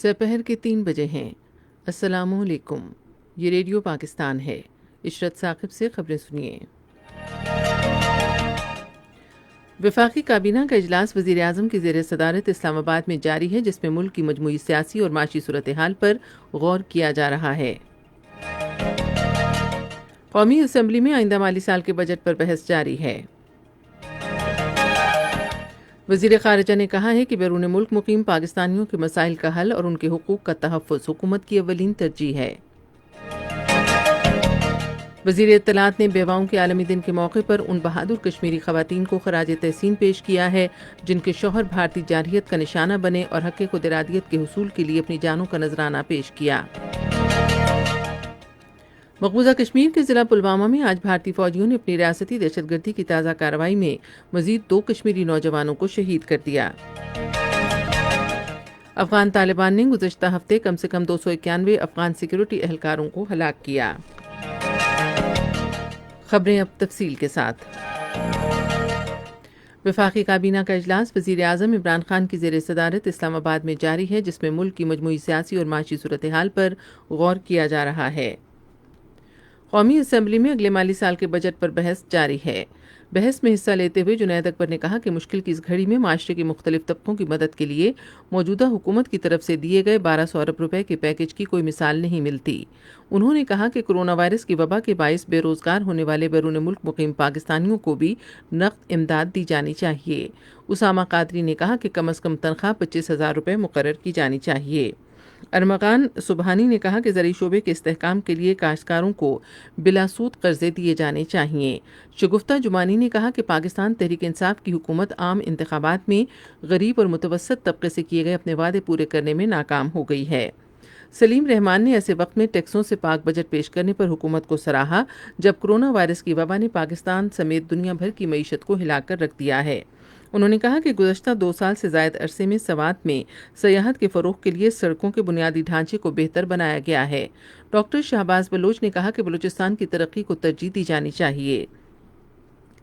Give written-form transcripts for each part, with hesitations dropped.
سپہر کے 3 بجے ہیں۔ السلام علیکم، یہ ریڈیو پاکستان ہے۔ عشرت ثاقب سے خبریں سنیے۔ وفاقی کابینہ کا اجلاس وزیر اعظم کی زیر صدارت اسلام آباد میں جاری ہے، جس میں ملک کی مجموعی سیاسی اور معاشی صورتحال پر غور کیا جا رہا ہے۔ قومی اسمبلی میں آئندہ مالی سال کے بجٹ پر بحث جاری ہے۔ وزیر خارجہ نے کہا ہے کہ بیرون ملک مقیم پاکستانیوں کے مسائل کا حل اور ان کے حقوق کا تحفظ حکومت کی اولین ترجیح ہے۔ وزیر اطلاعات نے بیواؤں کے عالمی دن کے موقع پر ان بہادر کشمیری خواتین کو خراج تحسین پیش کیا ہے جن کے شوہر بھارتی جارحیت کا نشانہ بنے اور حق خود ارادیت کے حصول کے لیے اپنی جانوں کا نذرانہ پیش کیا۔ مقبوضہ کشمیر کے ضلع پلوامہ میں آج بھارتی فوجیوں نے اپنی ریاستی دہشت گردی کی تازہ کارروائی میں مزید 2 کشمیری نوجوانوں کو شہید کر دیا۔ افغان طالبان نے گزشتہ ہفتے کم سے کم 291 افغان سیکیورٹی اہلکاروں کو ہلاک کیا۔ خبریں اب تفصیل کے ساتھ۔ وفاقی کابینہ کا اجلاس وزیر اعظم عمران خان کی زیر صدارت اسلام آباد میں جاری ہے، جس میں ملک کی مجموعی سیاسی اور معاشی صورتحال پر غور کیا جا رہا ہے۔ قومی اسمبلی میں اگلے مالی سال کے بجٹ پر بحث جاری ہے۔ بحث میں حصہ لیتے ہوئے جنید اکبر نے کہا کہ مشکل کی اس گھڑی میں معاشرے کے مختلف طبقوں کی مدد کے لیے موجودہ حکومت کی طرف سے دیے گئے 1200 ارب روپے کے پیکج کی کوئی مثال نہیں ملتی۔ انہوں نے کہا کہ کرونا وائرس کی وبا کے باعث بے روزگار ہونے والے بیرون ملک مقیم پاکستانیوں کو بھی نقد امداد دی جانی چاہیے۔ اسامہ قادری نے کہا کہ کم از کم تنخواہ 25,000 روپے مقرر کی جانی چاہیے۔ ارمغان سبحانی نے کہا کہ زرعی شعبے کے استحکام کے لیے کاشتکاروں کو بلا سود قرضے دیے جانے چاہیے۔ شگفتہ جمانی نے کہا کہ پاکستان تحریک انصاف کی حکومت عام انتخابات میں غریب اور متوسط طبقے سے کیے گئے اپنے وعدے پورے کرنے میں ناکام ہو گئی ہے۔ سلیم رحمان نے ایسے وقت میں ٹیکسوں سے پاک بجٹ پیش کرنے پر حکومت کو سراہا جب کرونا وائرس کی وبا نے پاکستان سمیت دنیا بھر کی معیشت کو ہلا کر رکھ دیا ہے۔ انہوں نے کہا کہ گزشتہ 2 سال سے زائد عرصے میں سوات میں سیاحت کے فروغ کے لیے سڑکوں کے بنیادی ڈھانچے کو بہتر بنایا گیا ہے۔ ڈاکٹر شہباز بلوچ نے کہا کہ بلوچستان کی ترقی کو ترجیح دی جانی چاہیے۔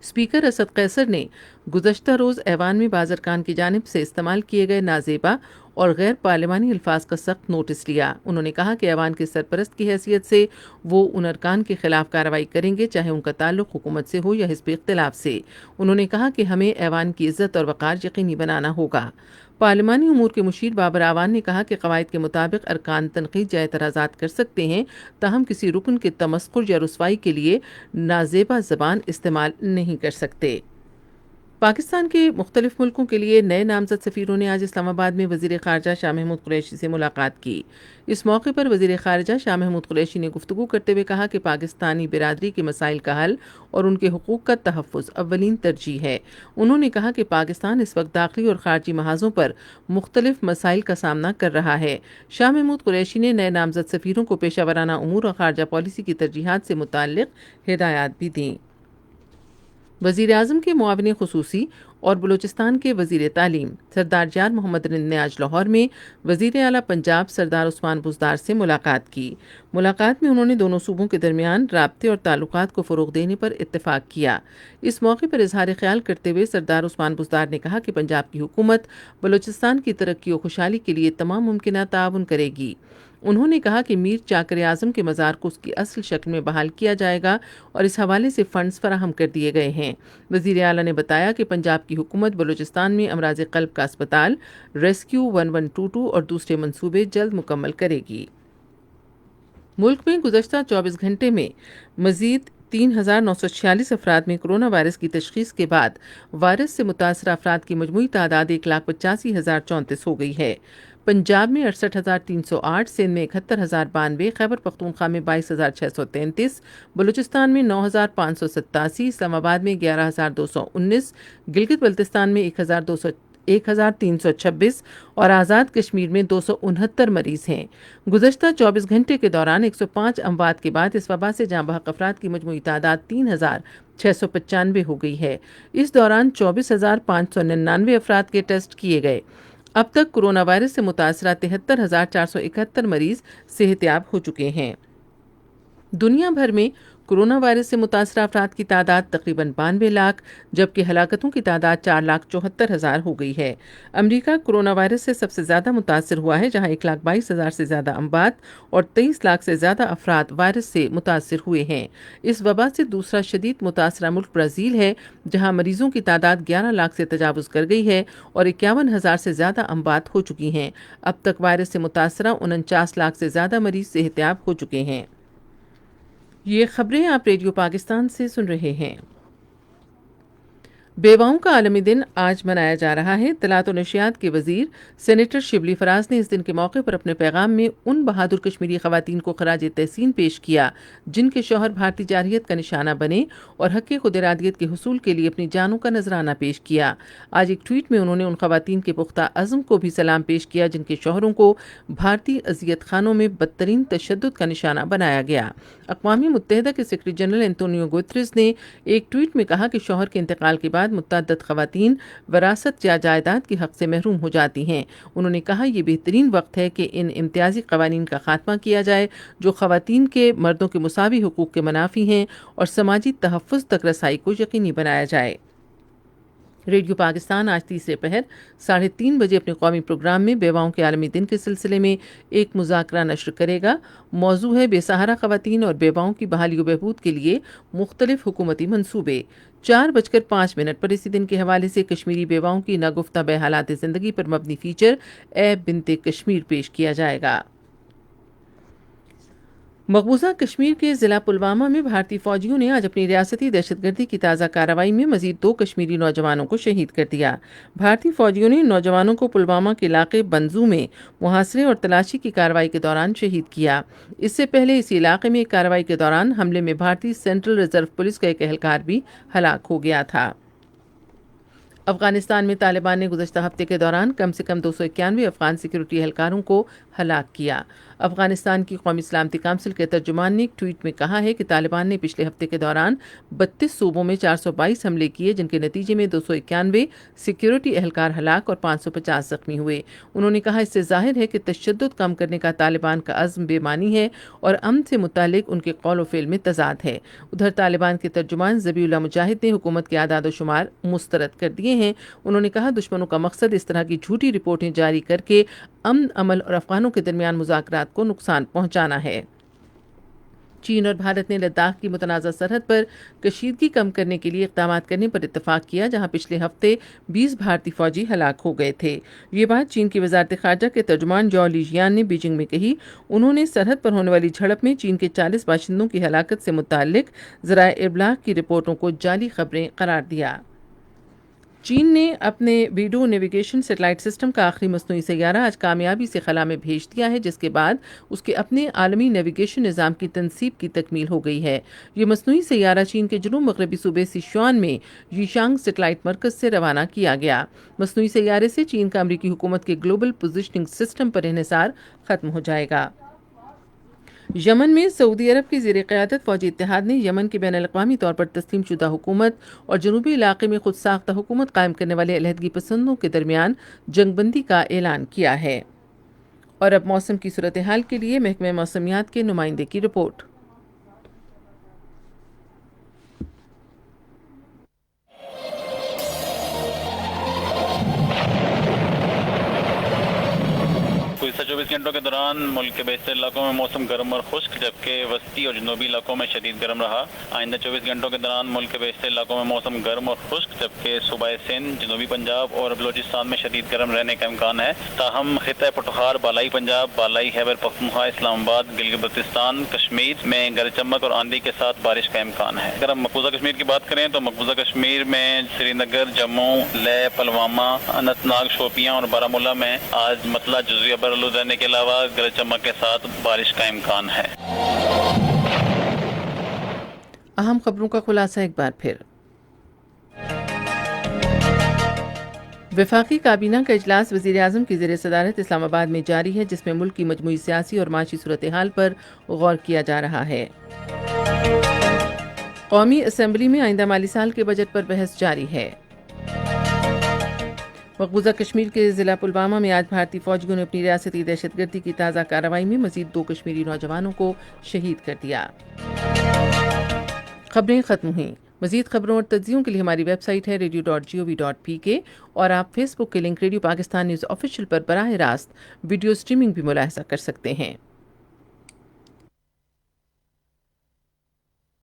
اسپیکر اسد قیصر نے گزشتہ روز ایوان میں بعض ارکان کی جانب سے استعمال کیے گئے نازیبا اور غیر پارلیمانی الفاظ کا سخت نوٹس لیا۔ انہوں نے کہا کہ ایوان کے سرپرست کی حیثیت سے وہ ان ارکان کے خلاف کارروائی کریں گے چاہے ان کا تعلق حکومت سے ہو یا حزب اختلاف سے۔ انہوں نے کہا کہ ہمیں ایوان کی عزت اور وقار یقینی بنانا ہوگا۔ پارلیمانی امور کے مشیر بابر اعوان نے کہا کہ قواعد کے مطابق ارکان تنقید یا اعتراضات کر سکتے ہیں، تاہم کسی رکن کے تمسخر یا رسوائی کے لیے نازیبا زبان استعمال نہیں کر سکتے۔ پاکستان کے مختلف ملکوں کے لیے نئے نامزد سفیروں نے آج اسلام آباد میں وزیر خارجہ شاہ محمود قریشی سے ملاقات کی۔ اس موقع پر وزیر خارجہ شاہ محمود قریشی نے گفتگو کرتے ہوئے کہا کہ پاکستانی برادری کے مسائل کا حل اور ان کے حقوق کا تحفظ اولین ترجیح ہے۔ انہوں نے کہا کہ پاکستان اس وقت داخلی اور خارجی محاذوں پر مختلف مسائل کا سامنا کر رہا ہے۔ شاہ محمود قریشی نے نئے نامزد سفیروں کو پیشہ ورانہ امور اور خارجہ پالیسی کی ترجیحات سے متعلق ہدایات بھی دیں۔ وزیر اعظم کے معاون خصوصی اور بلوچستان کے وزیر تعلیم سردار جار محمد رند نے آج لاہور میں وزیر اعلیٰ پنجاب سردار عثمان بزدار سے ملاقات کی۔ ملاقات میں انہوں نے دونوں صوبوں کے درمیان رابطے اور تعلقات کو فروغ دینے پر اتفاق کیا۔ اس موقع پر اظہار خیال کرتے ہوئے سردار عثمان بزدار نے کہا کہ پنجاب کی حکومت بلوچستان کی ترقی و خوشحالی کے لیے تمام ممکنہ تعاون کرے گی۔ انہوں نے کہا کہ میر چاکر اعظم کے مزار کو اس کی اصل شکل میں بحال کیا جائے گا اور اس حوالے سے فنڈز فراہم کر دیے گئے ہیں۔ وزیر اعلیٰ نے بتایا کہ پنجاب کی حکومت بلوچستان میں امراض قلب کا اسپتال، ریسکیو 1122 اور دوسرے منصوبے جلد مکمل کرے گی۔ ملک میں گزشتہ 24 گھنٹے میں مزید 3,946 افراد میں کرونا وائرس کی تشخیص کے بعد وائرس سے متاثرہ افراد کی مجموعی تعداد 1,85,034 ہو گئی ہے۔ پنجاب میں 68,308، سندھ میں 71,092، خیبر پختونخوا میں 22,633، بلوچستان میں 9,587، اسلام آباد میں 11,219، گلگت بلتستان میں 1,326 اور آزاد کشمیر میں 269 مریض ہیں۔ گزشتہ 24 گھنٹے کے دوران 105 اموات کے بعد اس وبا سے جاں بحق افراد کی مجموعی تعداد 3,695 ہو گئی ہے۔ اس دوران 24,599 افراد کے ٹیسٹ کیے گئے۔ اب تک کرونا وائرس سے متاثرہ 73,471 مریض صحت یاب ہو چکے ہیں۔ دنیا بھر میں کورونا وائرس سے متاثرہ افراد کی تعداد تقریباً 92 لاکھ جبکہ ہلاکتوں کی تعداد 4,74,000 ہو گئی ہے۔ امریکہ کورونا وائرس سے سب سے زیادہ متاثر ہوا ہے جہاں 1,22,000 سے زیادہ اموات اور 23 لاکھ سے زیادہ افراد وائرس سے متاثر ہوئے ہیں۔ اس وبا سے دوسرا شدید متاثرہ ملک برازیل ہے جہاں مریضوں کی تعداد 11 لاکھ سے تجاوز کر گئی ہے اور 51,000 سے زیادہ اموات ہو چکی ہیں۔ اب تک وائرس سے متاثرہ 49 لاکھ سے زیادہ مریض صحتیاب ہو چکے ہیں۔ یہ خبریں آپ ریڈیو پاکستان سے سن رہے ہیں۔ بیواؤں کا عالمی دن آج منایا جا رہا ہے۔ اطلاعات و نشریات کے وزیر سینیٹر شبلی فراز نے اس دن کے موقع پر اپنے پیغام میں ان بہادر کشمیری خواتین کو خراج تحسین پیش کیا جن کے شوہر بھارتی جارحیت کا نشانہ بنے اور حق خود ارادیت کے حصول کے لیے اپنی جانوں کا نذرانہ پیش کیا۔ آج ایک ٹویٹ میں انہوں نے ان خواتین کے پختہ عزم کو بھی سلام پیش کیا جن کے شوہروں کو بھارتی اذیت خانوں میں بدترین تشدد کا نشانہ بنایا گیا۔ اقوام متحدہ کے سیکرٹری جنرل انتونیو گوتریس نے ایک ٹویٹ میں کہا کہ شوہر کے انتقال کے بعد متعدد خواتین وراثت یا جائیداد کے حق سے محروم ہو جاتی ہیں۔ انہوں نے کہا یہ بہترین وقت ہے کہ ان امتیازی قوانین کا خاتمہ کیا جائے جو خواتین کے مردوں کے مساوی حقوق کے منافی ہیں اور سماجی تحفظ تک رسائی کو یقینی بنایا جائے۔ ریڈیو پاکستان آج تیسرے پہر 3:30 بجے اپنے قومی پروگرام میں بیواؤں کے عالمی دن کے سلسلے میں ایک مذاکرہ نشر کرے گا۔ موضوع ہے بے سہارا خواتین اور بیواؤں کی بحالی و بہبود کے لیے مختلف حکومتی منصوبے۔ 4:05 پر اسی دن کے حوالے سے کشمیری بیواؤں کی ناگفتہ بے حالات زندگی پر مبنی فیچر اے بنت کشمیر پیش کیا جائے گا۔ مقبوضہ کشمیر کے ضلع پلوامہ میں بھارتی فوجیوں نے آج اپنی ریاستی دہشت گردی کی تازہ کارروائی میں مزید 2 کشمیری نوجوانوں کو شہید کر دیا۔ بھارتی فوجیوں نے نوجوانوں کو پلوامہ کے علاقے بنزو میں محاصرے اور تلاشی کی کارروائی کے دوران شہید کیا۔ اس سے پہلے اسی علاقے میں ایک کارروائی کے دوران حملے میں بھارتی سینٹرل ریزرو پولیس کا ایک اہلکار بھی ہلاک ہو گیا تھا۔ افغانستان میں طالبان نے گزشتہ ہفتے کے دوران کم سے کم 291 افغان سیکیورٹی اہلکاروں کو ہلاک کیا۔ افغانستان کی قومی سلامتی کونسل کے ترجمان نے ایک ٹویٹ میں کہا ہے کہ طالبان نے پچھلے ہفتے کے دوران 32 صوبوں میں 422 حملے کیے جن کے نتیجے میں 291 سیکیورٹی اہلکار ہلاک اور 550 زخمی ہوئے۔ انہوں نے کہا اس سے ظاہر ہے کہ تشدد کم کرنے کا طالبان کا عزم بے معنی ہے اور امن سے متعلق ان کے قول و فعل میں تضاد ہے۔ ادھر طالبان کے ترجمان ذبیح اللہ مجاہد نے حکومت کے اعداد و شمار مسترد کر دیے ہیں۔ انہوں نے کہا دشمنوں کا مقصد اس طرح کی جھوٹی رپورٹیں جاری کر کے امن عمل اور افغانوں کے درمیان مذاکرات کو نقصان پہنچانا ہے۔ چین اور بھارت نے لداخ کی متنازع سرحد پر کشیدگی کم کرنے کے لیے اقدامات کرنے پر اتفاق کیا جہاں پچھلے ہفتے 20 بھارتی فوجی ہلاک ہو گئے تھے۔ یہ بات چین کی وزارت خارجہ کے ترجمان جاؤ لیجیان نے بیجنگ میں کہی۔ انہوں نے سرحد پر ہونے والی جھڑپ میں چین کے 40 باشندوں کی ہلاکت سے متعلق ذرائع ابلاغ کی رپورٹوں کو جعلی خبریں قرار دیا۔ چین نے اپنے ویڈیو نیویگیشن سیٹلائٹ سسٹم کا آخری مصنوعی سیارہ آج کامیابی سے خلا میں بھیج دیا ہے جس کے بعد اس کے اپنے عالمی نیویگیشن نظام کی تنصیب کی تکمیل ہو گئی ہے۔ یہ مصنوعی سیارہ چین کے جنوب مغربی صوبے سیچوان میں یشانگ سیٹلائٹ مرکز سے روانہ کیا گیا۔ مصنوعی سیارے سے چین کا امریکی حکومت کے گلوبل پوزیشننگ سسٹم پر انحصار ختم ہو جائے گا۔ یمن میں سعودی عرب کی زیر قیادت فوجی اتحاد نے یمن کے بین الاقوامی طور پر تسلیم شدہ حکومت اور جنوبی علاقے میں خود ساختہ حکومت قائم کرنے والے علیحدگی پسندوں کے درمیان جنگ بندی کا اعلان کیا ہے۔ اور اب موسم کی صورتحال کے لیے محکمہ موسمیات کے نمائندے کی رپورٹ۔ گزشتہ 24 گھنٹوں کے دوران ملک کے بیشتر علاقوں میں موسم گرم اور خشک جبکہ وسطی اور جنوبی علاقوں میں شدید گرم رہا۔ آئندہ 24 گھنٹوں کے دوران ملک کے بیشتر علاقوں میں موسم گرم اور خشک جبکہ صوبہ سندھ، جنوبی پنجاب اور بلوچستان میں شدید گرم رہنے کا امکان ہے۔ تاہم خطہ پٹخار، بالائی پنجاب، بالائی خیبر پختونخوا، اسلام آباد، گلگت بلتستان، کشمیر میں گرج چمک اور آندھی کے ساتھ بارش کا امکان ہے۔ اگر ہم مقبوضہ کشمیر کی بات کریں تو مقبوضہ کشمیر میں سری نگر، جموں، لیہ، پلوامہ، اننت ناگ، شوپیاں اور بارہمولہ میں آج مطلع جزوی ابرآلود رہنے کے علاوہ گرج چمک کے ساتھ بارش کا امکان ہے۔ اہم خبروں کا خلاصہ ایک بار پھر۔ وفاقی کابینہ کا اجلاس وزیر اعظم کی زیر صدارت اسلام آباد میں جاری ہے جس میں ملک کی مجموعی سیاسی اور معاشی صورتحال پر غور کیا جا رہا ہے۔ قومی اسمبلی میں آئندہ مالی سال کے بجٹ پر بحث جاری ہے۔ مقبوضہ کشمیر کے ضلع پلوامہ میں آج بھارتی فوجیوں نے اپنی ریاستی دہشت گردی کی تازہ کارروائی میں مزید 2 کشمیری نوجوانوں کو شہید کر دیا۔ خبریں ختم ہوئیں۔ مزید خبروں اور تجزیوں کے لیے ہماری ویب سائٹ ہے radio.gov.pk اور آپ فیس بک کے link radio Pakistan news official پر براہ راست ویڈیو سٹریمنگ بھی ملاحظہ کر سکتے ہیں۔